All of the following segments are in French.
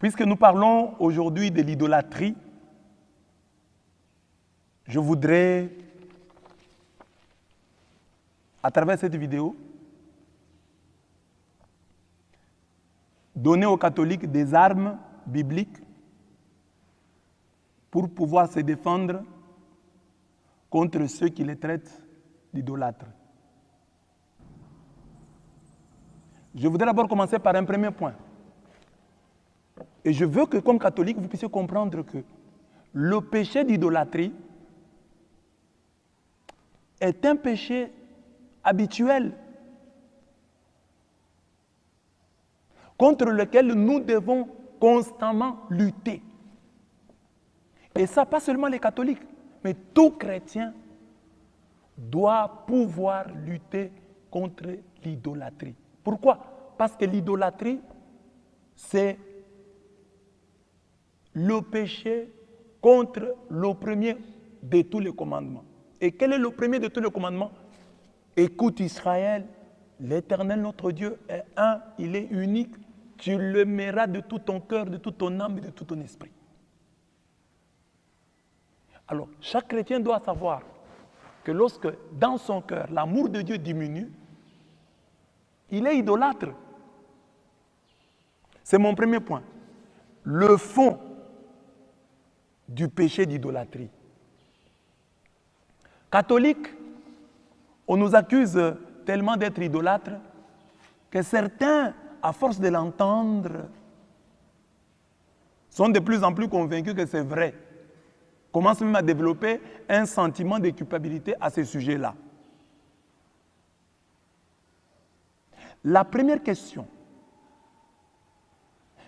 Puisque nous parlons aujourd'hui de l'idolâtrie, je voudrais, à travers cette vidéo, donner aux catholiques des armes bibliques pour pouvoir se défendre contre ceux qui les traitent d'idolâtres. Je voudrais d'abord commencer par un premier point. Et je veux que, comme catholique, vous puissiez comprendre que le péché d'idolâtrie est un péché habituel contre lequel nous devons constamment lutter. Et ça, pas seulement les catholiques, mais tout chrétien doit pouvoir lutter contre l'idolâtrie. Pourquoi? Parce que l'idolâtrie, c'est le péché contre le premier de tous les commandements. Et quel est le premier de tous les commandements? Écoute Israël, l'Éternel notre Dieu est un, il est unique, tu l'aimeras de tout ton cœur, de toute ton âme et de tout ton esprit. Alors, chaque chrétien doit savoir que lorsque dans son cœur l'amour de Dieu diminue, il est idolâtre. C'est mon premier point. Le fond du péché d'idolâtrie. Catholiques, on nous accuse tellement d'être idolâtres que certains, à force de l'entendre, sont de plus en plus convaincus que c'est vrai. Commencent même à développer un sentiment de culpabilité à ce sujet-là. La première question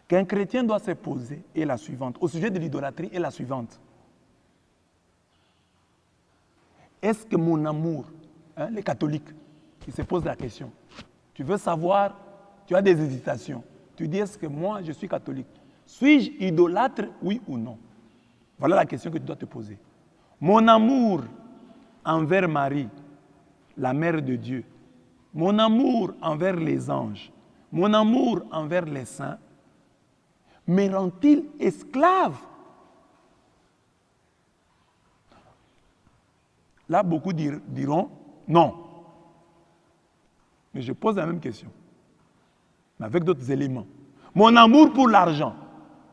qu'un chrétien doit se poser est la suivante, au sujet de l'idolâtrie est la suivante. Est-ce que mon amour, les catholiques qui se posent la question, tu veux savoir, tu as des hésitations, tu dis est-ce que moi je suis catholique, suis-je idolâtre, oui ou non? Voilà la question que tu dois te poser. Mon amour envers Marie, la mère de Dieu, mon amour envers les anges, mon amour envers les saints, me rend-il esclave? Là, beaucoup diront non. Mais je pose la même question, mais avec d'autres éléments. Mon amour pour l'argent,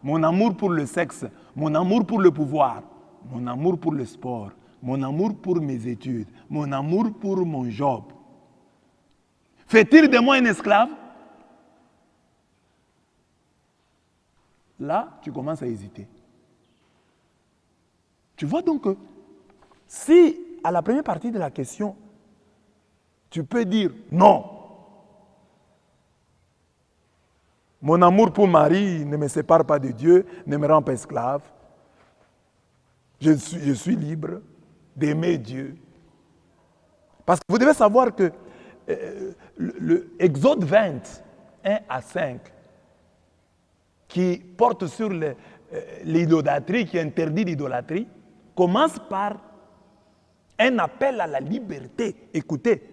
mon amour pour le sexe, mon amour pour le pouvoir, mon amour pour le sport, mon amour pour mes études, mon amour pour mon job, fait-il de moi un esclave? Là, tu commences à hésiter. Tu vois donc que si à la première partie de la question, tu peux dire non. Mon amour pour Marie ne me sépare pas de Dieu, ne me rend pas esclave. Je suis libre d'aimer Dieu. Parce que vous devez savoir que le Exode 20, 1 à 5, qui porte sur l'idolâtrie, qui interdit l'idolâtrie, commence par un appel à la liberté. Écoutez,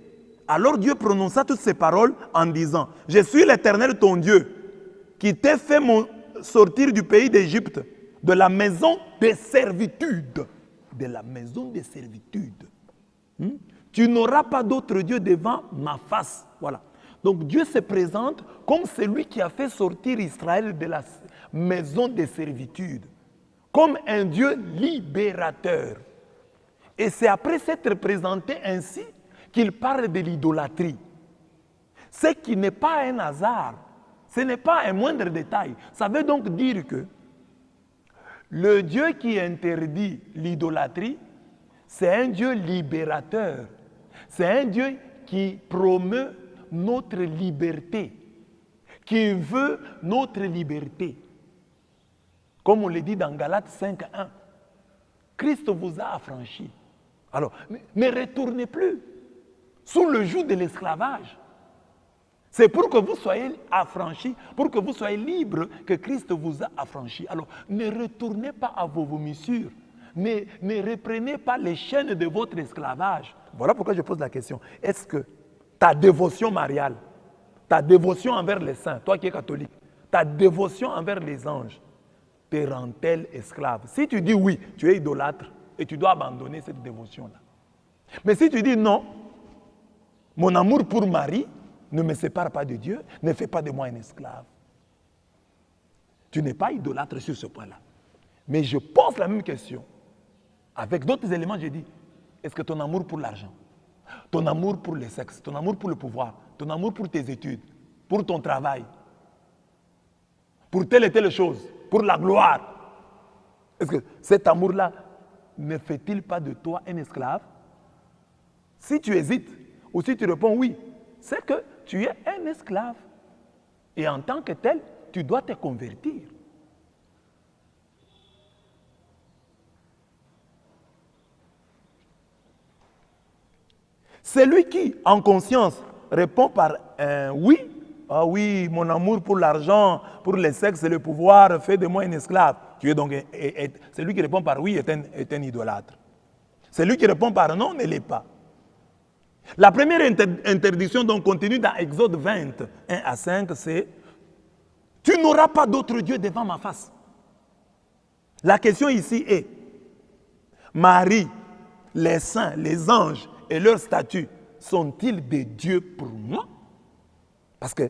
alors Dieu prononça toutes ces paroles en disant, « Je suis l'Éternel ton Dieu, qui t'ai fait sortir du pays d'Égypte, de la maison de servitude. » De la maison de servitude. Tu n'auras pas d'autre Dieu devant ma face. Voilà. Donc Dieu se présente comme celui qui a fait sortir Israël de la maison de servitude. Comme un Dieu libérateur. Et c'est après s'être présenté ainsi qu'il parle de l'idolâtrie. Ce qui n'est pas un hasard. Ce n'est pas un moindre détail. Ça veut donc dire que le Dieu qui interdit l'idolâtrie, c'est un Dieu libérateur. C'est un Dieu qui promeut notre liberté, qui veut notre liberté. Comme on le dit dans Galates 5.1, Christ vous a affranchis. Alors, ne retournez plus sous le joug de l'esclavage. C'est pour que vous soyez affranchis, pour que vous soyez libres, que Christ vous a affranchis. Alors, ne retournez pas à vos vomissures. Ne reprenez pas les chaînes de votre esclavage. Voilà pourquoi je pose la question. Est-ce que ta dévotion mariale, ta dévotion envers les saints, toi qui es catholique, ta dévotion envers les anges te rend-elle esclave? Si tu dis oui, tu es idolâtre et tu dois abandonner cette dévotion-là. Mais si tu dis non, mon amour pour Marie ne me sépare pas de Dieu, ne fait pas de moi un esclave. Tu n'es pas idolâtre sur ce point-là. Mais je pose la même question. Avec d'autres éléments, je dis, est-ce que ton amour pour l'argent, ton amour pour le sexe, ton amour pour le pouvoir, ton amour pour tes études, pour ton travail, pour telle et telle chose, pour la gloire, est-ce que cet amour-là ne fait-il pas de toi un esclave? Si tu hésites, ou si tu réponds oui, c'est que tu es un esclave. Et en tant que tel, tu dois te convertir. Celui qui, en conscience, répond par un oui, ah oui, mon amour pour l'argent, pour le sexe et le pouvoir fait de moi un esclave. Tu es donc, celui qui répond par oui est un idolâtre. Celui qui répond par non ne l'est pas. La première interdiction donc contenue dans Exode 20, 1 à 5, c'est « Tu n'auras pas d'autre Dieu devant ma face ». La question ici est, Marie, les saints, les anges et leurs statuts sont-ils des dieux pour moi? Parce que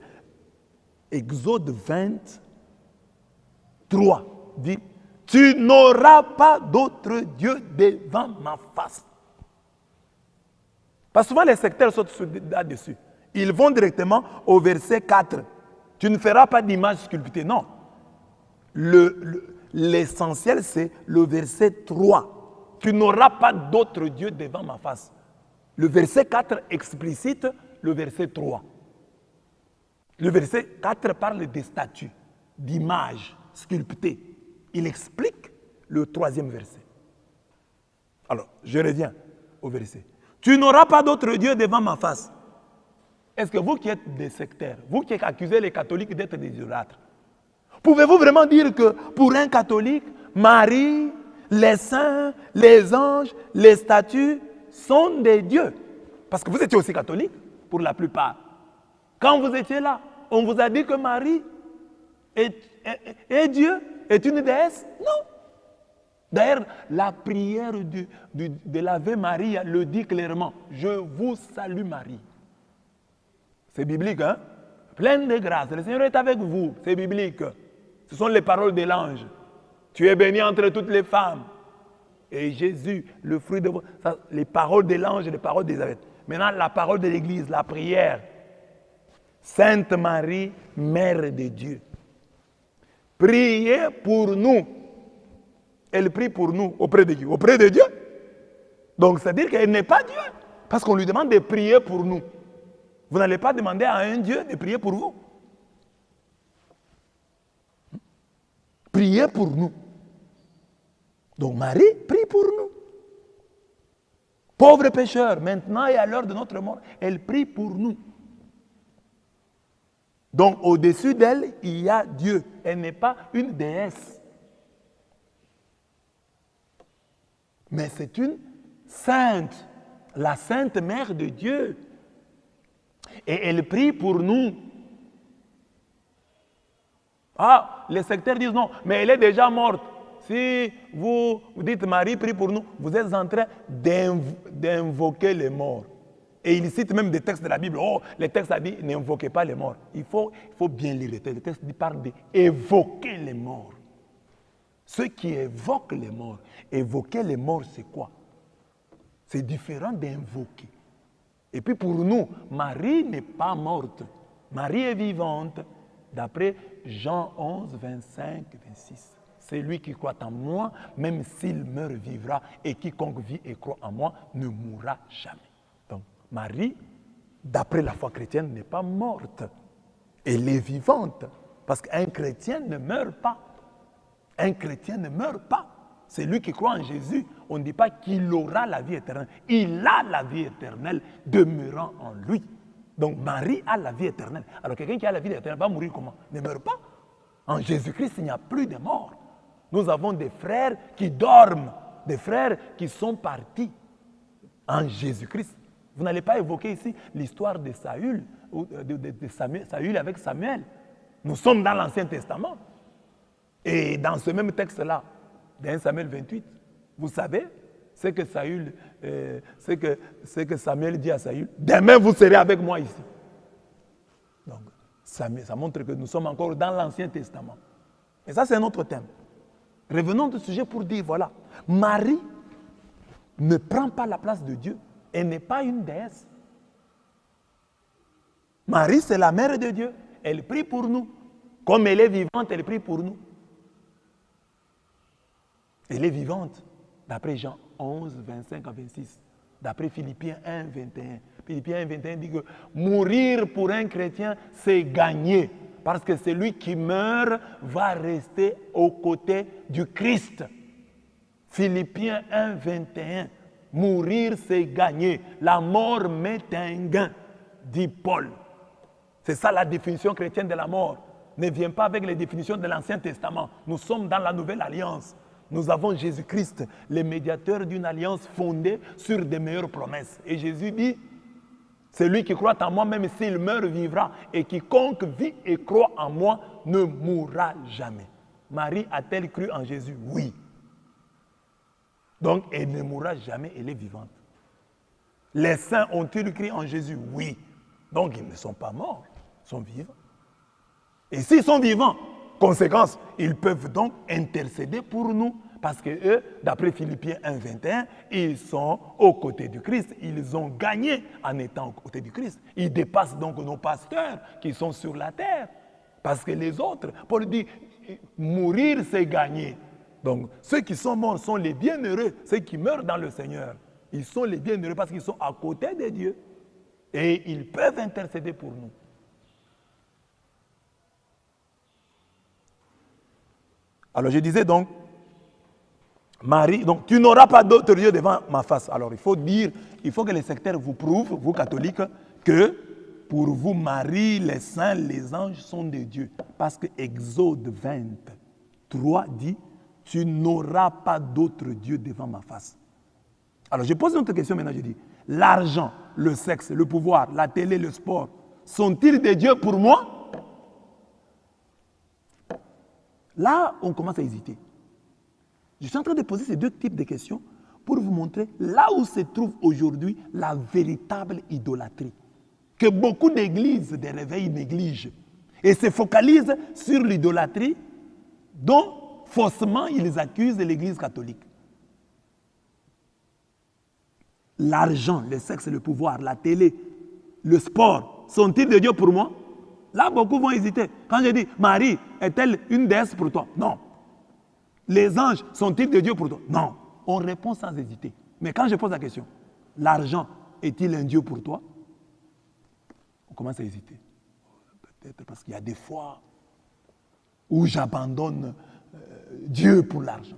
Exode 23 dit « Tu n'auras pas d'autre Dieu devant ma face ». Parce que souvent les sectaires sautent là-dessus. Ils vont directement au verset 4. Tu ne feras pas d'image sculptée. Non. L'essentiel, c'est le verset 3. Tu n'auras pas d'autre Dieu devant ma face. Le verset 4 explicite le verset 3. Le verset 4 parle des statues, d'images sculptées. Il explique le troisième verset. Alors, je reviens au verset. Tu n'auras pas d'autre Dieu devant ma face. Est-ce que vous qui êtes des sectaires, vous qui accusez les catholiques d'être des idolâtres, pouvez-vous vraiment dire que pour un catholique, Marie, les saints, les anges, les statues sont des dieux? Parce que vous étiez aussi catholique, pour la plupart. Quand vous étiez là, on vous a dit que Marie est Dieu, est une déesse? Non. D'ailleurs, la prière de l'Ave Maria le dit clairement. Je vous salue Marie. C'est biblique, hein? Pleine de grâce. Le Seigneur est avec vous. C'est biblique. Ce sont les paroles de l'ange. Tu es bénie entre toutes les femmes. Et Jésus, le fruit de vos... Les paroles de l'ange et les paroles d'Élisabeth. Maintenant, la parole de l'Église, la prière. Sainte Marie, Mère de Dieu. Priez pour nous. Elle prie pour nous auprès de Dieu. Auprès de Dieu. Donc, c'est-à-dire qu'elle n'est pas Dieu. Parce qu'on lui demande de prier pour nous. Vous n'allez pas demander à un Dieu de prier pour vous. Priez pour nous. Donc, Marie prie pour nous. Pauvres pécheurs, maintenant et à l'heure de notre mort, elle prie pour nous. Donc, au-dessus d'elle, il y a Dieu. Elle n'est pas une déesse. Mais c'est une sainte, la sainte mère de Dieu. Et elle prie pour nous. Ah, les sectaires disent non, mais elle est déjà morte. Si vous dites Marie prie pour nous, vous êtes en train d'invoquer les morts. Et il cite même des textes de la Bible. Oh, les textes a dit n'invoquez pas les morts. Il faut bien lire les textes. Le texte parle d'évoquer les morts. Ceux qui évoquent les morts. Évoquer les morts, c'est quoi? C'est différent d'invoquer. Et puis pour nous, Marie n'est pas morte. Marie est vivante. D'après Jean 11, 25, 26. C'est lui qui croit en moi, même s'il meurt, vivra. Et quiconque vit et croit en moi ne mourra jamais. Donc Marie, d'après la foi chrétienne, n'est pas morte. Elle est vivante. Parce qu'un chrétien ne meurt pas. Un chrétien ne meurt pas. C'est lui qui croit en Jésus. On ne dit pas qu'il aura la vie éternelle. Il a la vie éternelle demeurant en lui. Donc Marie a la vie éternelle. Alors quelqu'un qui a la vie éternelle va mourir comment? Ne meurt pas. En Jésus-Christ, il n'y a plus de mort. Nous avons des frères qui dorment, des frères qui sont partis en Jésus-Christ. Vous n'allez pas évoquer ici l'histoire de Saül, de Saül avec Samuel. Nous sommes dans l'Ancien Testament. Et dans ce même texte-là, dans 1 Samuel 28, vous savez ce que Samuel dit à Saül. Demain, vous serez avec moi ici. Donc, ça montre que nous sommes encore dans l'Ancien Testament. Et ça, c'est un autre thème. Revenons au sujet pour dire, voilà, Marie ne prend pas la place de Dieu. Elle n'est pas une déesse. Marie, c'est la mère de Dieu. Elle prie pour nous. Comme elle est vivante, elle prie pour nous. Elle est vivante. D'après Jean 11, 25 à 26. D'après Philippiens 1, 21. Philippiens 1, 21 dit que mourir pour un chrétien, c'est gagner. Parce que celui qui meurt va rester aux côtés du Christ. Philippiens 1, 21. Mourir, c'est gagner. La mort met un gain, dit Paul. C'est ça la définition chrétienne de la mort. Ne vient pas avec les définitions de l'Ancien Testament. Nous sommes dans la Nouvelle Alliance. Nous avons Jésus-Christ, le médiateur d'une alliance fondée sur des meilleures promesses. Et Jésus dit, celui qui croit en moi, même s'il meurt, vivra. Et quiconque vit et croit en moi ne mourra jamais. Marie a-t-elle cru en Jésus? Oui. Donc, elle ne mourra jamais, elle est vivante. Les saints ont-ils cru en Jésus? Oui. Donc, ils ne sont pas morts, ils sont vivants. Et s'ils sont vivants, conséquence, ils peuvent donc intercéder pour nous. Parce que eux, d'après Philippiens 1, 21, ils sont aux côtés du Christ. Ils ont gagné en étant aux côtés du Christ. Ils dépassent donc nos pasteurs qui sont sur la terre. Parce que les autres, Paul dit, mourir c'est gagner. Donc, ceux qui sont morts sont les bienheureux, ceux qui meurent dans le Seigneur. Ils sont les bienheureux parce qu'ils sont à côté de Dieu. Et ils peuvent intercéder pour nous. Alors, je disais donc, Marie, donc tu n'auras pas d'autre Dieu devant ma face. Alors, il faut que les sectaires vous prouvent, vous catholiques, que pour vous, Marie, les saints, les anges sont des dieux. Parce que Exode 23 dit, tu n'auras pas d'autre Dieu devant ma face. Alors, je pose une autre question maintenant, je dis, l'argent, le sexe, le pouvoir, la télé, le sport, sont-ils des dieux pour moi? Là, on commence à hésiter. Je suis en train de poser ces deux types de questions pour vous montrer là où se trouve aujourd'hui la véritable idolâtrie. Que beaucoup d'églises de réveil négligent et se focalisent sur l'idolâtrie dont faussement ils accusent l'église catholique. L'argent, le sexe, le pouvoir, la télé, le sport, sont-ils de Dieu pour moi? Là, beaucoup vont hésiter. Quand je dis, Marie, est-elle une déesse pour toi? Non. Les anges, sont-ils de Dieu pour toi? Non. On répond sans hésiter. Mais quand je pose la question, l'argent est-il un Dieu pour toi? On commence à hésiter. Peut-être parce qu'il y a des fois où j'abandonne Dieu pour l'argent.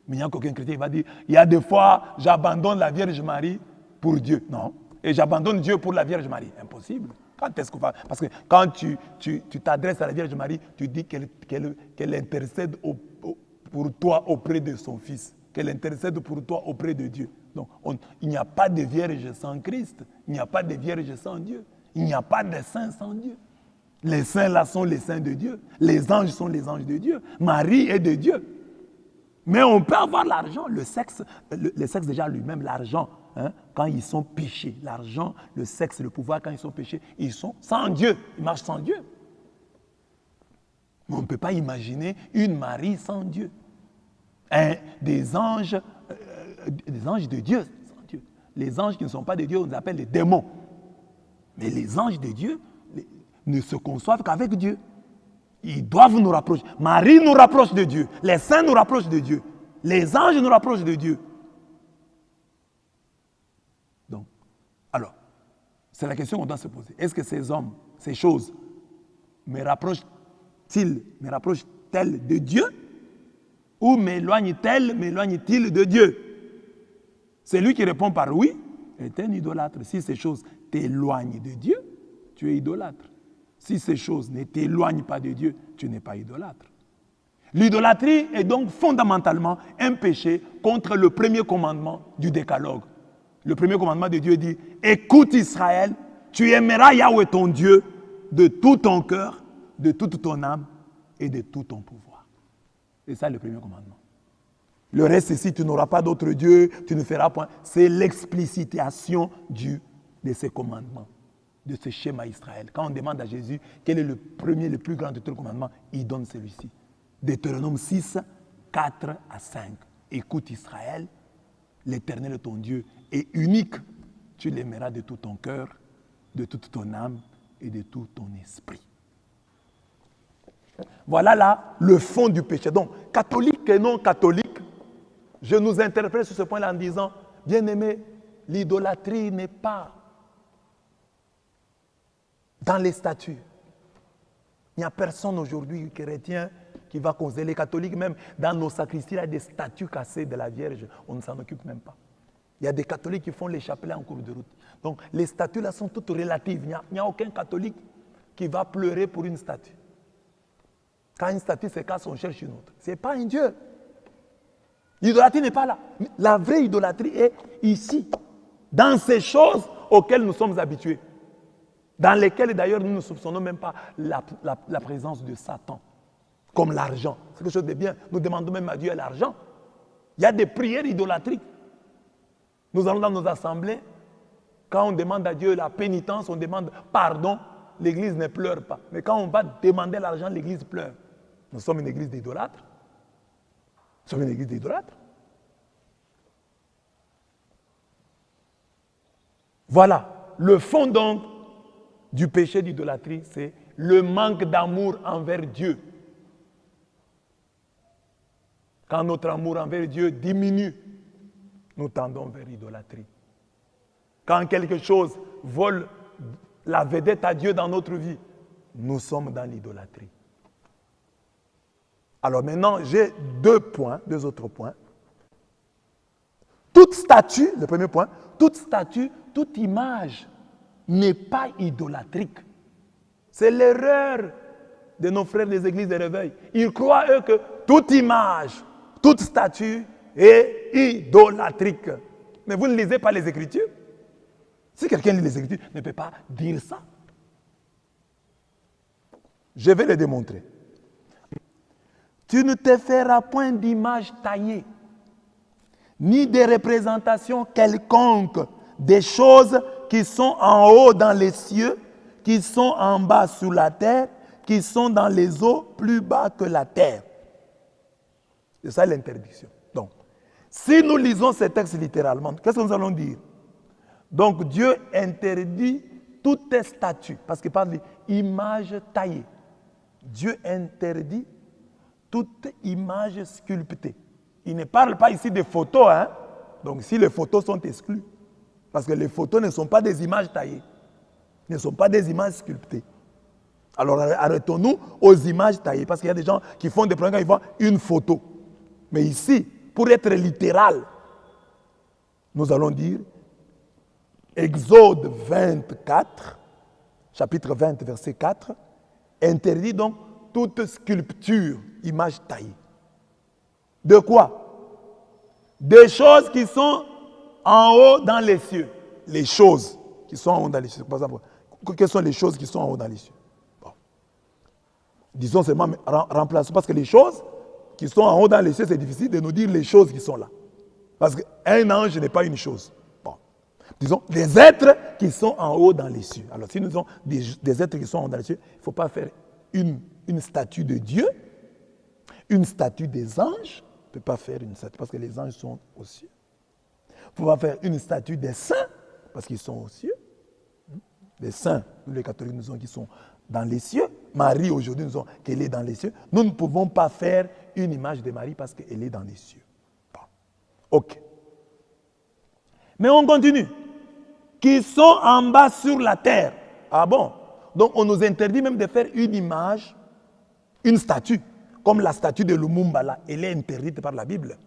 Mais il n'y a qu'aucun chrétien qui va dire, il y a des fois, j'abandonne la Vierge Marie pour Dieu. Non. Et j'abandonne Dieu pour la Vierge Marie. Impossible. Quand est-ce qu'on va... Parce que quand tu t'adresses à la Vierge Marie, tu dis qu'elle intercède pour toi auprès de son Fils. Qu'elle intercède pour toi auprès de Dieu. Donc, il n'y a pas de Vierge sans Christ. Il n'y a pas de Vierge sans Dieu. Il n'y a pas de saints sans Dieu. Les saints là sont les saints de Dieu. Les anges sont les anges de Dieu. Marie est de Dieu. Mais on peut avoir l'argent, le sexe déjà lui-même, l'argent, hein, quand ils sont péchés. L'argent, le sexe, le pouvoir, quand ils sont péchés, ils sont sans Dieu. Ils marchent sans Dieu. Mais on ne peut pas imaginer une Marie sans Dieu. Des anges de Dieu, sans Dieu. Les anges qui ne sont pas de Dieu, on les appelle les démons. Mais les anges de Dieu ne se conçoivent qu'avec Dieu. Ils doivent nous rapprocher. Marie nous rapproche de Dieu. Les saints nous rapprochent de Dieu. Les anges nous rapprochent de Dieu. Donc, alors, c'est la question qu'on doit se poser. Est-ce que ces hommes, ces choses, me rapprochent-elles de Dieu? Ou m'éloignent-ils de Dieu? Celui qui répond par oui est un idolâtre. Si ces choses t'éloignent de Dieu, tu es idolâtre. Si ces choses ne t'éloignent pas de Dieu, tu n'es pas idolâtre. L'idolâtrie est donc fondamentalement un péché contre le premier commandement du décalogue. Le premier commandement de Dieu dit, écoute Israël, tu aimeras Yahweh ton Dieu de tout ton cœur, de toute ton âme et de tout ton pouvoir. C'est ça le premier commandement. Le reste ici, tu n'auras pas d'autre Dieu, tu ne feras point. C'est l'explicitation de ces commandements, de ce schéma Israël. Quand on demande à Jésus quel est le premier, le plus grand de tous les commandements, il donne celui-ci. Deutéronome 6, 4 à 5. Écoute Israël, l'Éternel est ton Dieu est unique. Tu l'aimeras de tout ton cœur, de toute ton âme et de tout ton esprit. Voilà là le fond du péché. Donc, catholique et non catholique, je nous interprète sur ce point-là en disant, bien-aimé, l'idolâtrie n'est pas dans les statues. Il n'y a personne aujourd'hui, chrétien, qui va causer. Les catholiques, même dans nos sacristies, il y a des statues cassées de la Vierge. On ne s'en occupe même pas. Il y a des catholiques qui font les chapelets en cours de route. Donc, les statues là sont toutes relatives. Il n'y a aucun catholique qui va pleurer pour une statue. Quand une statue se casse, on cherche une autre. Ce n'est pas un Dieu. L'idolâtrie n'est pas là. La vraie idolâtrie est ici, dans ces choses auxquelles nous sommes habitués, dans lesquelles d'ailleurs nous ne soupçonnons même pas la présence de Satan, comme l'argent. C'est quelque chose de bien. Nous demandons même à Dieu l'argent. Il y a des prières idolâtriques. Nous allons dans nos assemblées, quand on demande à Dieu la pénitence, on demande pardon, l'église ne pleure pas. Mais quand on va demander l'argent, l'église pleure. Nous sommes une église d'idolâtres. Nous sommes une église d'idolâtres. Voilà. Le fond donc du péché d'idolâtrie, c'est le manque d'amour envers Dieu. Quand notre amour envers Dieu diminue, nous tendons vers l'idolâtrie. Quand quelque chose vole la vedette à Dieu dans notre vie, nous sommes dans l'idolâtrie. Alors maintenant, j'ai deux autres points. Toute statue, le premier point, toute statue, toute image n'est pas idolâtrique. C'est l'erreur de nos frères des églises de réveil. Ils croient, eux, que toute image, toute statue est idolâtrique. Mais vous ne lisez pas les Écritures. Si quelqu'un lit les Écritures, ne peut pas dire ça. Je vais le démontrer. Tu ne te feras point d'image taillée, ni de représentation quelconque des choses qui sont en haut dans les cieux, qui sont en bas sous la terre, qui sont dans les eaux plus bas que la terre. C'est ça l'interdiction. Donc, si nous lisons ces textes littéralement, qu'est-ce que nous allons dire? Donc, Dieu interdit toute statue, parce qu'il parle d'image taillée. Dieu interdit toute image sculptée. Il ne parle pas ici des photos, hein? Donc, si les photos sont exclues, parce que les photos ne sont pas des images taillées, ne sont pas des images sculptées. Alors, arrêtons-nous aux images taillées, parce qu'il y a des gens qui font des programmes quand ils voient une photo. Mais ici, pour être littéral, nous allons dire Exode 24, chapitre 20, verset 4, interdit donc toute sculpture, image taillée. De quoi? Des choses qui sont en haut dans les cieux. Les choses qui sont en haut dans les cieux. Par exemple, quelles sont les choses qui sont en haut dans les cieux? Bon. Disons seulement, remplaçons, parce que les choses qui sont en haut dans les cieux, c'est difficile de nous dire les choses qui sont là. Parce qu'un ange n'est pas une chose. Bon. Disons, des êtres qui sont en haut dans les cieux. Alors, si nous avons des êtres qui sont en haut dans les cieux, il ne faut pas faire une statue de Dieu, une statue des anges. On ne peut pas faire une statue parce que les anges sont aux cieux. Il ne faut pas faire une statue des saints parce qu'ils sont aux cieux. Les saints, nous les catholiques, nous sommes qui sont dans les cieux. Marie, aujourd'hui, nous sommes qu'elle est dans les cieux. Nous ne pouvons pas faire une image de Marie parce qu'elle est dans les cieux. Bon. Ok. Mais on continue. Qui sont en bas sur la terre. Ah bon? Donc on nous interdit même de faire une image, une statue, comme la statue de Lumumba là, elle est interdite par la Bible.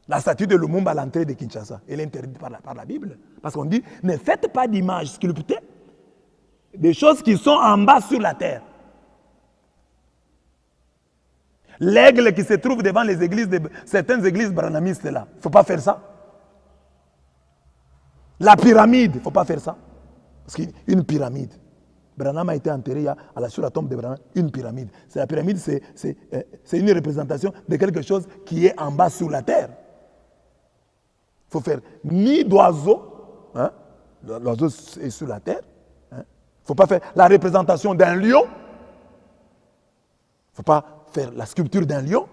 La statue de Lumumba à l'entrée de Kinshasa, elle est interdite par la Bible. Parce qu'on dit, ne faites pas d'images sculptées, des choses qui sont en bas sur la terre. L'aigle qui se trouve devant les églises, certaines églises branhamistes là, il ne faut pas faire ça. La pyramide, il ne faut pas faire ça. Parce qu'une pyramide, Branham a été enterré, il y a sur la tombe de Branham une pyramide. La pyramide, c'est une représentation de quelque chose qui est en bas sur la terre. Il faut faire ni d'oiseau, hein, l'oiseau est sur la terre. Il ne faut pas faire la représentation d'un lion. Il ne faut pas faire la sculpture d'un lion.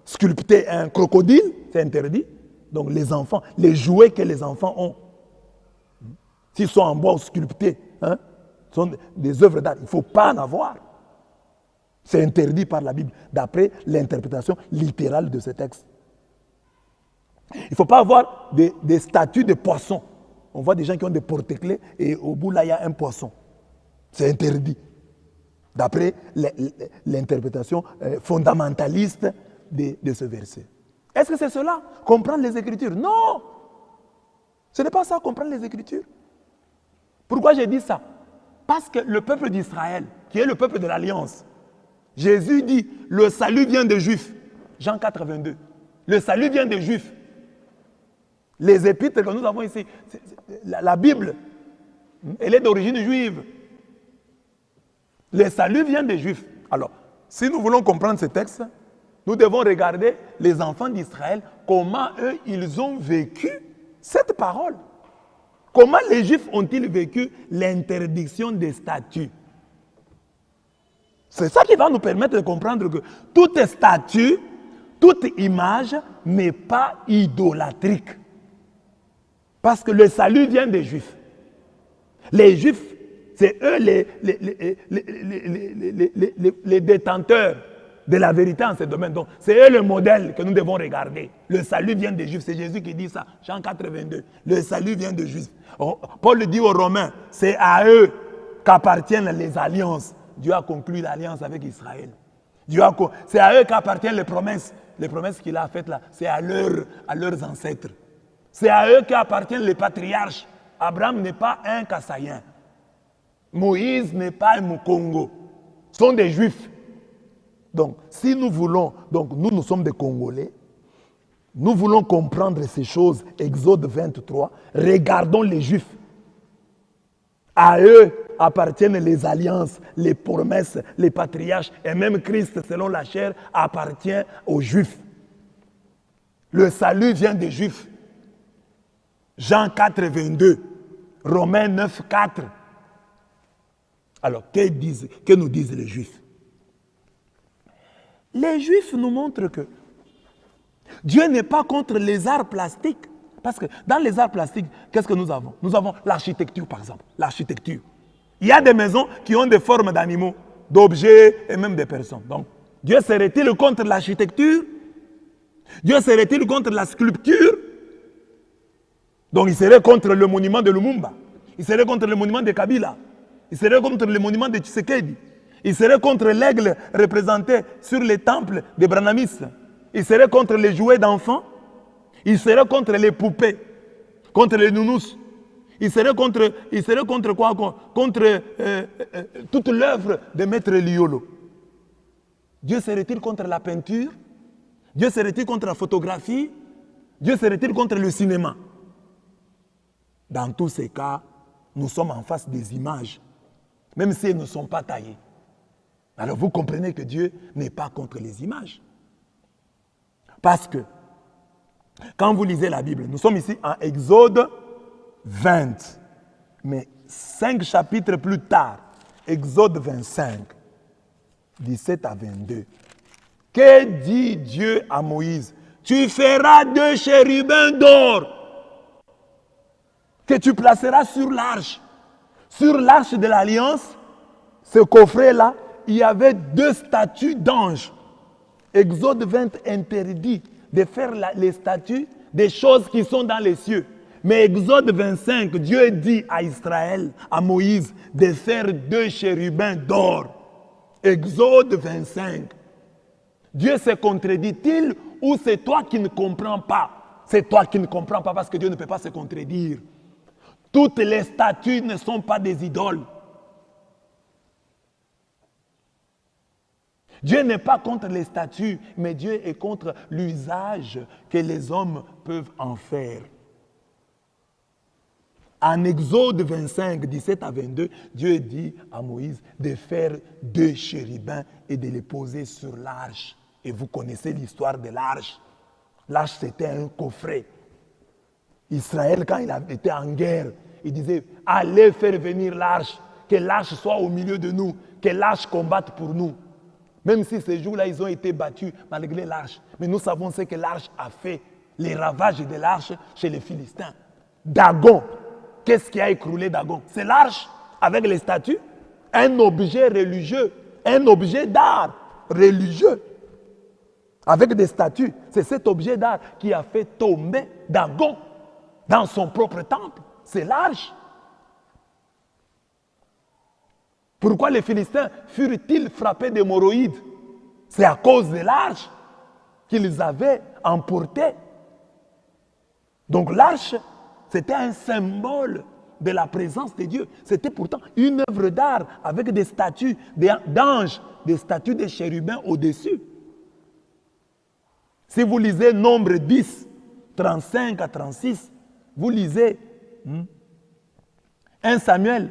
Sculpter un crocodile, c'est interdit. Donc les enfants, les jouets que les enfants ont, s'ils sont en bois ou sculptés, hein, sont des œuvres d'art. Il ne faut pas en avoir. C'est interdit par la Bible, d'après l'interprétation littérale de ce texte. Il ne faut pas avoir des statues de poissons. On voit des gens qui ont des porte-clés et au bout là, il y a un poisson. C'est interdit, d'après l'interprétation fondamentaliste de ce verset. Est-ce que c'est cela, comprendre les Écritures? Non! Ce n'est pas ça, comprendre les Écritures. Pourquoi j'ai dit ça? Parce que le peuple d'Israël, qui est le peuple de l'Alliance, Jésus dit, le salut vient des Juifs. Jean 4, 22. Le salut vient des Juifs. Les épîtres que nous avons ici, la Bible, elle est d'origine juive. Le salut vient des Juifs. Alors, si nous voulons comprendre ce texte, nous devons regarder les enfants d'Israël, comment eux, ils ont vécu cette parole. Comment les Juifs ont-ils vécu l'interdiction des statues? C'est ça qui va nous permettre de comprendre que toute statue, toute image n'est pas idolâtrique. Parce que le salut vient des Juifs. Les Juifs, c'est eux les détenteurs de la vérité en ce domaine. Donc, c'est eux le modèle que nous devons regarder. Le salut vient des Juifs. C'est Jésus qui dit ça. Jean 4, 22. Le salut vient des Juifs. Paul dit aux Romains, c'est à eux qu'appartiennent les alliances. Dieu a conclu l'alliance avec Israël. C'est à eux qu'appartiennent les promesses. Les promesses qu'il a faites là, c'est à leurs ancêtres. C'est à eux qu'appartiennent les patriarches. Abraham n'est pas un Kassaïen. Moïse n'est pas un Mukongo. Ce sont des Juifs. Donc, si nous voulons, nous sommes des Congolais, nous voulons comprendre ces choses, Exode 23, regardons les Juifs. À eux appartiennent les alliances, les promesses, les patriarches, et même Christ, selon la chair, appartient aux Juifs. Le salut vient des Juifs. Jean 4, 22, Romains 9, 4. Alors, que nous disent les Juifs? Les Juifs nous montrent que Dieu n'est pas contre les arts plastiques. Parce que dans les arts plastiques, qu'est-ce que nous avons? Nous avons l'architecture, par exemple. L'architecture. Il y a des maisons qui ont des formes d'animaux, d'objets et même de personnes. Donc, Dieu serait-il contre l'architecture? Dieu serait-il contre la sculpture? Donc, il serait contre le monument de Lumumba. Il serait contre le monument de Kabila. Il serait contre le monument de Tshisekedi. Il serait contre l'aigle représenté sur les temples des Branhamistes. Il serait contre les jouets d'enfants. Il serait contre les poupées, contre les nounous. Il serait contre quoi? Contre toute l'œuvre de Maître Liolo. Dieu serait-il contre la peinture? Dieu serait-il contre la photographie? Dieu serait-il contre le cinéma? Dans tous ces cas, nous sommes en face des images, même si elles ne sont pas taillées. Alors vous comprenez que Dieu n'est pas contre les images. Parce que, quand vous lisez la Bible, nous sommes ici en Exode 20, mais 5 chapitres plus tard, Exode 25, 17 à 22. Que dit Dieu à Moïse? Tu feras 2 chérubins d'or que tu placeras sur l'arche. Sur l'arche de l'Alliance, ce coffret-là, il y avait 2 statues d'anges. Exode 20 interdit de faire les statues des choses qui sont dans les cieux. Mais Exode 25, Dieu dit à Israël, à Moïse, de faire 2 chérubins d'or. Exode 25. Dieu se contredit-il ou c'est toi qui ne comprends pas? C'est toi qui ne comprends pas parce que Dieu ne peut pas se contredire. Toutes les statues ne sont pas des idoles. Dieu n'est pas contre les statues, mais Dieu est contre l'usage que les hommes peuvent en faire. En Exode 25, 17 à 22, Dieu dit à Moïse de faire 2 chérubins et de les poser sur l'arche. Et vous connaissez l'histoire de l'arche. L'arche, c'était un coffret. Israël, quand il était en guerre, il disait, allez faire venir l'arche, que l'arche soit au milieu de nous, que l'arche combatte pour nous. Même si ces jours-là, ils ont été battus malgré l'arche. Mais nous savons ce que l'arche a fait, les ravages de l'arche chez les Philistins. Dagon, qu'est-ce qui a écroulé Dagon? C'est l'arche avec les statues, un objet religieux, un objet d'art religieux. Avec des statues, c'est cet objet d'art qui a fait tomber Dagon dans son propre temple. C'est l'arche. Pourquoi les Philistins furent-ils frappés d'hémorroïdes? C'est à cause de l'arche qu'ils avaient emportée. Donc l'arche, c'était un symbole de la présence de Dieu. C'était pourtant une œuvre d'art avec des statues d'anges, des statues de chérubins au-dessus. Si vous lisez Nombre 10, 35 à 36, vous lisez 1 Samuel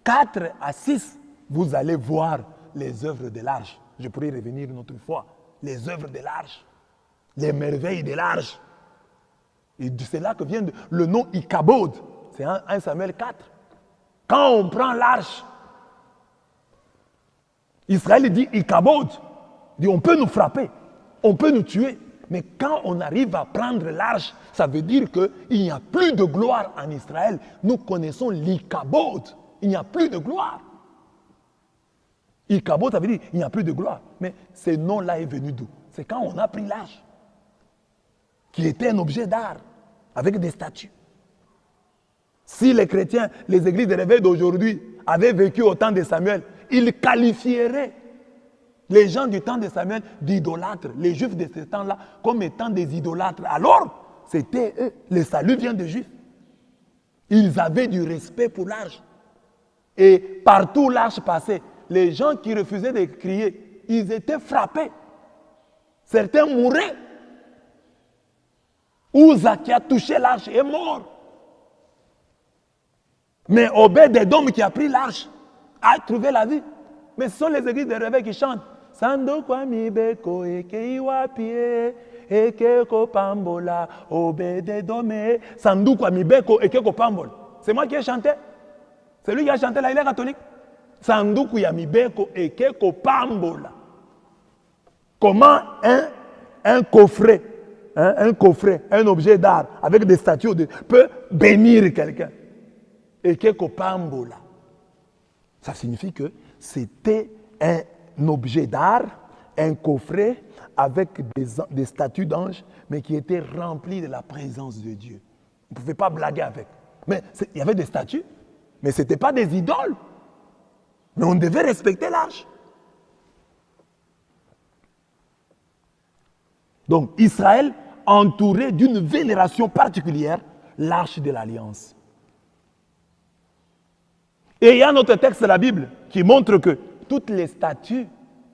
4 à 6, vous allez voir les œuvres de l'arche. Je pourrais revenir une autre fois. Les œuvres de l'arche, les merveilles de l'arche. Et c'est là que vient le nom Ichabod. C'est 1 Samuel 4. Quand on prend l'arche, Israël dit Ichabod. Il dit on peut nous frapper, on peut nous tuer. Mais quand on arrive à prendre l'arche, ça veut dire qu'il n'y a plus de gloire en Israël. Nous connaissons l'Ichabod. Il n'y a plus de gloire. Ichabod, ça veut dire qu'il n'y a plus de gloire. Mais ce nom-là est venu d'où? C'est quand on a pris l'arche, qui était un objet d'art, avec des statues. Si les chrétiens, les églises de réveil d'aujourd'hui avaient vécu au temps de Samuel, ils qualifieraient les gens du temps de Samuel d'idolâtres, les juifs de ce temps-là, comme étant des idolâtres. Alors, c'était eux. Le salut vient des juifs. Ils avaient du respect pour l'arche. Et partout où l'arche passait, les gens qui refusaient de crier, ils étaient frappés. Certains mouraient. Uza qui a touché l'arche est mort. Mais Obed-Edom qui a pris l'arche a trouvé la vie. Mais ce sont les églises de réveil qui chantent. Sandokwa mibeko eke iwapie eke kopambola Obed-Edom Sandokwa mibeko eke kopambola. C'est moi qui ai chanté. C'est lui qui a chanté là, il est catholique. Sandokwa yamibeko eke kopambola. Comment un coffret, un objet d'art avec des statues peut bénir quelqu'un? Eke kopambola. Ça signifie que c'était un objet d'art, un coffret avec des statues d'anges, mais qui était rempli de la présence de Dieu. On ne pouvait pas blaguer avec. Mais il y avait des statues, mais ce n'étaient pas des idoles. Mais on devait respecter l'arche. Donc Israël, entouré d'une vénération particulière, l'arche de l'Alliance. Et il y a un autre texte de la Bible qui montre que toutes les statues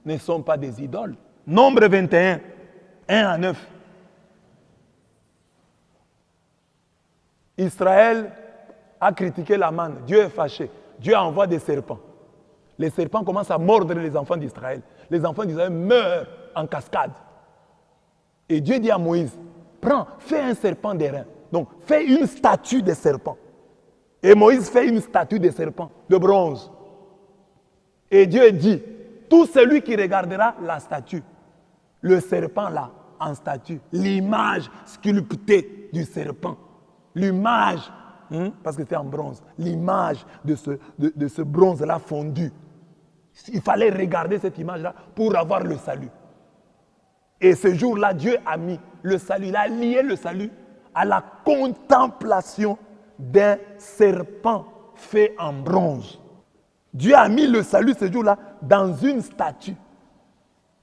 ne sont pas des idoles. Nombre 21, 1 à 9. Israël a critiqué la manne. Dieu est fâché. Dieu envoie des serpents. Les serpents commencent à mordre les enfants d'Israël. Les enfants d'Israël meurent en cascade. Et Dieu dit à Moïse, prends, fais un serpent d'airain. Donc, fais une statue de serpent. Et Moïse fait une statue de serpent, de bronze. Et Dieu dit, tout celui qui regardera la statue, le serpent là, en statue, l'image sculptée du serpent, l'image, parce que c'était en bronze, l'image de ce bronze-là fondu. Il fallait regarder cette image-là pour avoir le salut. Et ce jour-là, Dieu a mis le salut, il a lié le salut à la contemplation d'un serpent fait en bronze. Dieu a mis le salut ce jour-là dans une statue.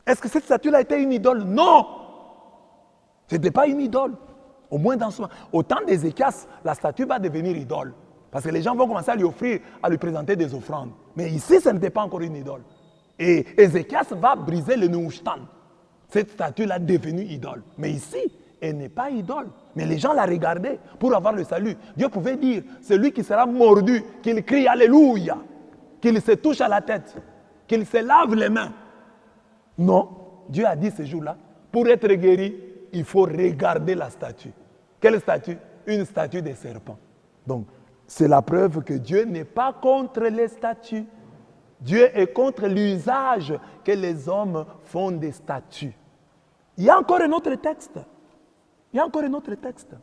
Est-ce que cette statue-là était une idole? Non! Ce n'était pas une idole. Au moins dans ce moment. Au temps d'Ézéchias, la statue va devenir idole. Parce que les gens vont commencer à lui offrir, à lui présenter des offrandes. Mais ici, ce n'était pas encore une idole. Et Ézéchias va briser le Néhushtan. Cette statue-là est devenue idole. Mais ici, Elle n'est pas idole. Mais les gens la regardaient pour avoir le salut. Dieu pouvait dire, celui qui sera mordu, qu'il crie Alléluia, qu'il se touche à la tête, qu'il se lave les mains. Non, Dieu a dit ce jour-là, pour être guéri, il faut regarder la statue. Quelle statue? Une statue de serpent. Donc, c'est la preuve que Dieu n'est pas contre les statues. Dieu est contre l'usage que les hommes font des statues. Il y a encore un autre texte. Il y a encore un autre texte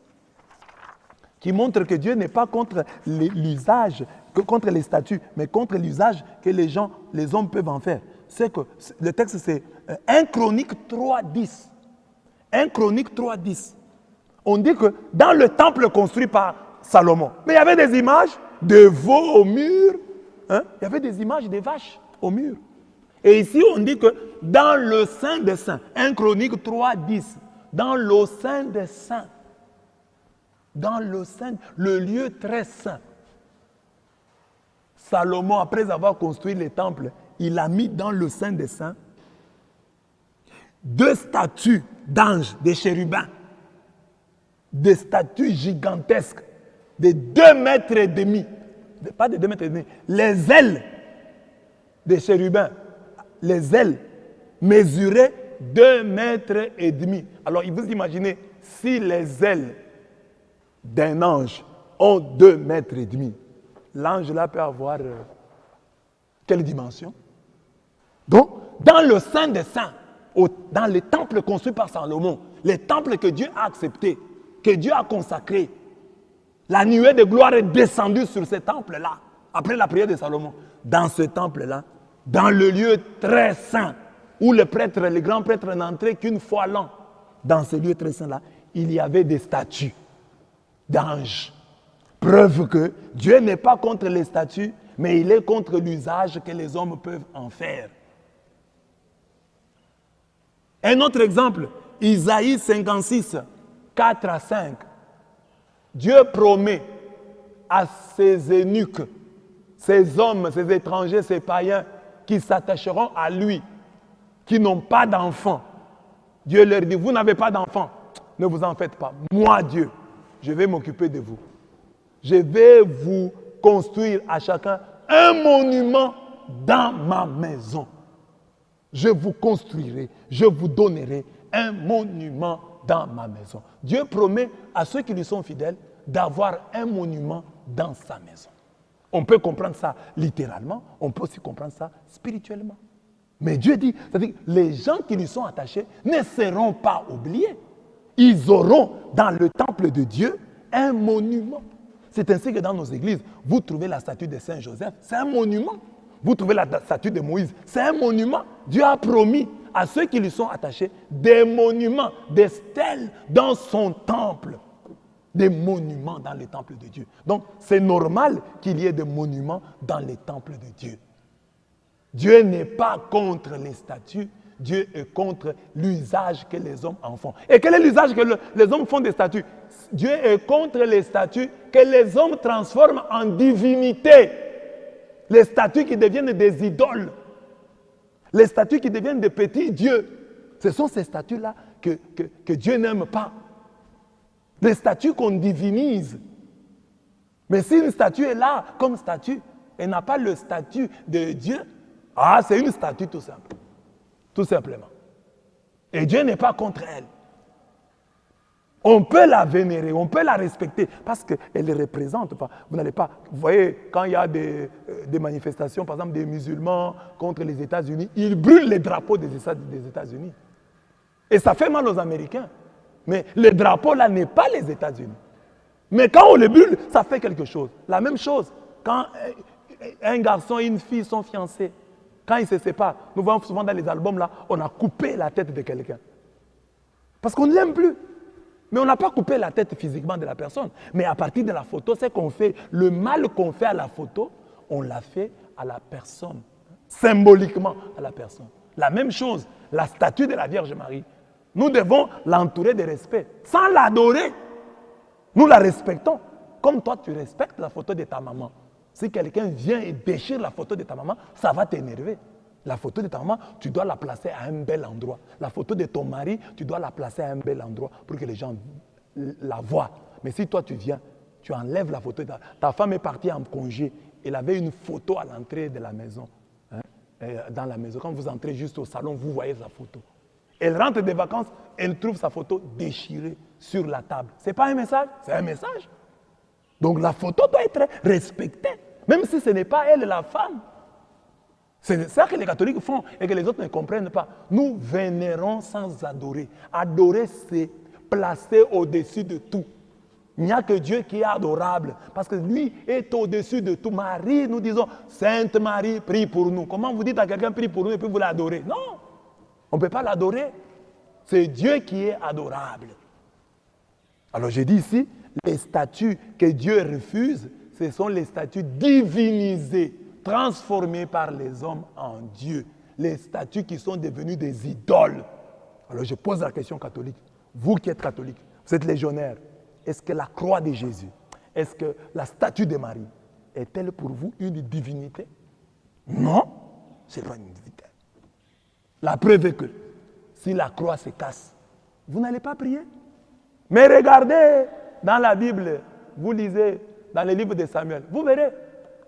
qui montre que Dieu n'est pas contre l'usage, contre les statues, mais contre l'usage que les hommes peuvent en faire. C'est que le texte, c'est 1 Chronique 3.10. 1 Chronique 3.10. On dit que dans le temple construit par Salomon, mais il y avait des images de veaux au mur, hein? Il y avait des images de vaches au mur. Et ici, on dit que dans le Saint des Saints, 1 Chronique 3.10, dans le Saint des Saints, dans le lieu très saint, Salomon, après avoir construit les temples, il a mis dans le Saint des Saints 2 statues d'anges, des chérubins, des statues gigantesques de 2 mètres et demi, pas de 2 mètres et demi, les ailes des chérubins, les ailes mesuraient 2 mètres et demi. Alors, vous imaginez, si les ailes d'un ange ont 2 mètres et demi, l'ange là peut avoir quelle dimension? Donc, dans le Saint des Saints, dans les temples construits par Salomon, les temples que Dieu a acceptés, que Dieu a consacrés, la nuée de gloire est descendue sur ces temples-là, après la prière de Salomon. Dans ce temple-là, dans le lieu très saint, où les grands prêtres n'entraient qu'une fois l'an, dans ce lieu très saint-là, il y avait des statues d'anges. Preuve que Dieu n'est pas contre les statues, mais il est contre l'usage que les hommes peuvent en faire. Un autre exemple, Isaïe 56, 4 à 5. Dieu promet à ces eunuques, ces hommes, ces étrangers, ces païens qui s'attacheront à lui, qui n'ont pas d'enfants. Dieu leur dit, vous n'avez pas d'enfants, ne vous en faites pas. Moi, Dieu, je vais m'occuper de vous. Je vais vous construire à chacun un monument dans ma maison. Je vous construirai, je vous donnerai un monument dans ma maison. Dieu promet à ceux qui lui sont fidèles d'avoir un monument dans sa maison. On peut comprendre ça littéralement, on peut aussi comprendre ça spirituellement. Mais Dieu dit, c'est-à-dire que les gens qui lui sont attachés ne seront pas oubliés. Ils auront dans le temple de Dieu un monument. C'est ainsi que dans nos églises, vous trouvez la statue de Saint Joseph, c'est un monument. Vous trouvez la statue de Moïse, c'est un monument. Dieu a promis à ceux qui lui sont attachés des monuments, des stèles dans son temple. Des monuments dans le temple de Dieu. Donc, c'est normal qu'il y ait des monuments dans les temples de Dieu. Dieu n'est pas contre les statues, Dieu est contre l'usage que les hommes en font. Et quel est l'usage que les hommes font des statues? Dieu est contre les statues que les hommes transforment en divinité. Les statues qui deviennent des idoles. Les statues qui deviennent des petits dieux. Ce sont ces statues-là que Dieu n'aime pas. Les statues qu'on divinise. Mais si une statue est là comme statue, elle n'a pas le statut de Dieu, c'est une statue tout simple. Tout simplement. Et Dieu n'est pas contre elle. On peut la vénérer, on peut la respecter parce qu'elle représente. Vous n'allez pas. Vous voyez, quand il y a des manifestations, par exemple des musulmans contre les États-Unis, ils brûlent les drapeaux des États-Unis. Et ça fait mal aux Américains. Mais le drapeau là n'est pas les États-Unis. Mais quand on le brûle, ça fait quelque chose. La même chose, quand un garçon et une fille sont fiancés, quand ils se séparent, nous voyons souvent dans les albums là, on a coupé la tête de quelqu'un. Parce qu'on ne l'aime plus. Mais on n'a pas coupé la tête physiquement de la personne. Mais à partir de la photo, c'est qu'on fait, le mal qu'on fait à la photo, on l'a fait à la personne. Symboliquement à la personne. La même chose, la statue de la Vierge Marie. Nous devons l'entourer de respect, sans l'adorer. Nous la respectons. Comme toi, tu respectes la photo de ta maman. Si quelqu'un vient et déchire la photo de ta maman, ça va t'énerver. La photo de ta maman, tu dois la placer à un bel endroit. La photo de ton mari, tu dois la placer à un bel endroit pour que les gens la voient. Mais si toi tu viens, tu enlèves la photo. Ta femme est partie en congé. Elle avait une photo à l'entrée de la maison. Dans la maison, quand vous entrez juste au salon, vous voyez sa photo. Elle rentre des vacances, elle trouve sa photo déchirée sur la table. Ce n'est pas un message, c'est un message. Donc la photo doit être respectée, même si ce n'est pas elle la femme. C'est ça que les catholiques font et que les autres ne comprennent pas. Nous vénérons sans adorer. Adorer, c'est placer au-dessus de tout. Il n'y a que Dieu qui est adorable, parce que lui est au-dessus de tout. Marie, nous disons, Sainte Marie, prie pour nous. Comment vous dites à quelqu'un, prie pour nous, et puis vous l'adorez? Non, on ne peut pas l'adorer. C'est Dieu qui est adorable. Alors je dis ici, les statues que Dieu refuse, ce sont les statues divinisées, transformées par les hommes en Dieu. Les statues qui sont devenues des idoles. Alors je pose la question catholique. Vous qui êtes catholique, vous êtes légionnaire. Est-ce que la croix de Jésus, est-ce que la statue de Marie, est-elle pour vous une divinité? Non, ce n'est pas une divinité. La preuve est que si la croix se casse, vous n'allez pas prier. Mais regardez dans la Bible, vous lisez dans les livres de Samuel, vous verrez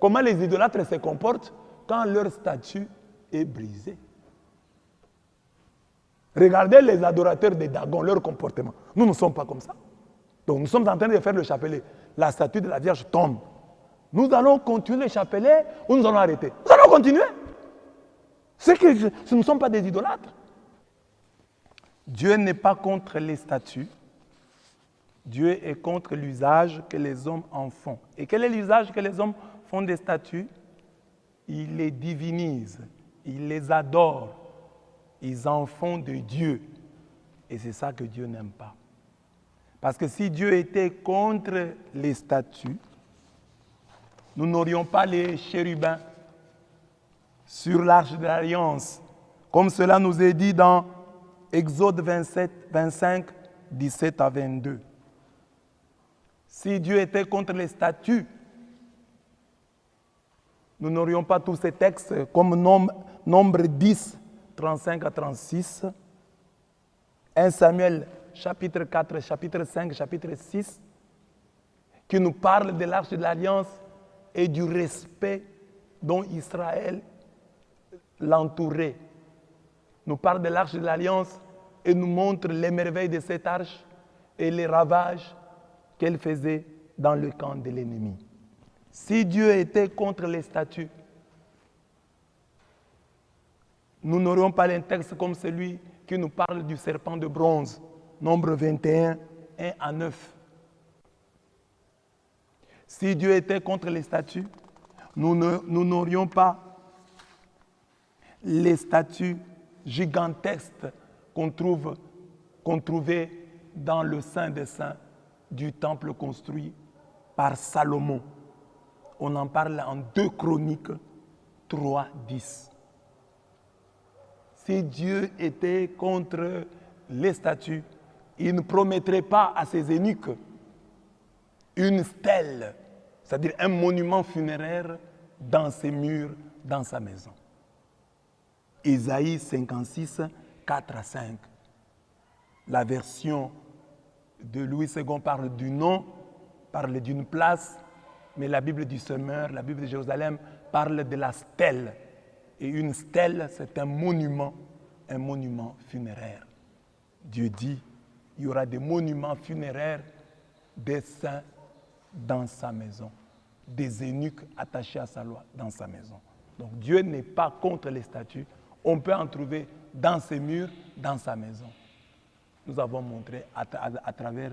comment les idolâtres se comportent quand leur statue est brisée. Regardez les adorateurs de Dagon, leur comportement. Nous ne sommes pas comme ça. Donc nous sommes en train de faire le chapelet. La statue de la Vierge tombe. Nous allons continuer le chapelet ou nous allons arrêter? Nous allons continuer. C'est que ce ne sont pas des idolâtres. Dieu n'est pas contre les statues. Dieu est contre l'usage que les hommes en font. Et quel est l'usage que les hommes font des statues? Ils les divinisent, ils les adorent, ils en font de Dieu. Et c'est ça que Dieu n'aime pas. Parce que si Dieu était contre les statues, nous n'aurions pas les chérubins sur l'arche de l'Alliance, comme cela nous est dit dans Exode 25, 17 à 22. Si Dieu était contre les statues, nous n'aurions pas tous ces textes comme Nombre 10, 35 à 36, 1 Samuel chapitre 4, chapitre 5, chapitre 6, qui nous parle de l'arche de l'Alliance et du respect dont Israël l'entourait. Nous parle de l'arche de l'Alliance et nous montre les merveilles de cette arche et les ravages qu'elle faisait dans le camp de l'ennemi. Si Dieu était contre les statues, nous n'aurions pas un texte comme celui qui nous parle du serpent de bronze, Nombre 21, 1 à 9. Si Dieu était contre les statues, nous n'aurions pas les statues gigantesques qu'on trouvait dans le Saint des Saints du temple construit par Salomon. On en parle en 2 Chroniques 3, 10. Si Dieu était contre les statues, il ne promettrait pas à ses eunuques une stèle, c'est-à-dire un monument funéraire dans ses murs, dans sa maison. Isaïe 56, 4 à 5. La version de Louis II parle du nom, parle d'une place, mais la Bible du Semeur, la Bible de Jérusalem, parle de la stèle. Et une stèle, c'est un monument funéraire. Dieu dit, il y aura des monuments funéraires des saints dans sa maison, des eunuques attachés à sa loi dans sa maison. Donc Dieu n'est pas contre les statues. On peut en trouver dans ses murs, dans sa maison. Nous avons montré à travers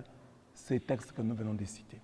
ces textes que nous venons de citer.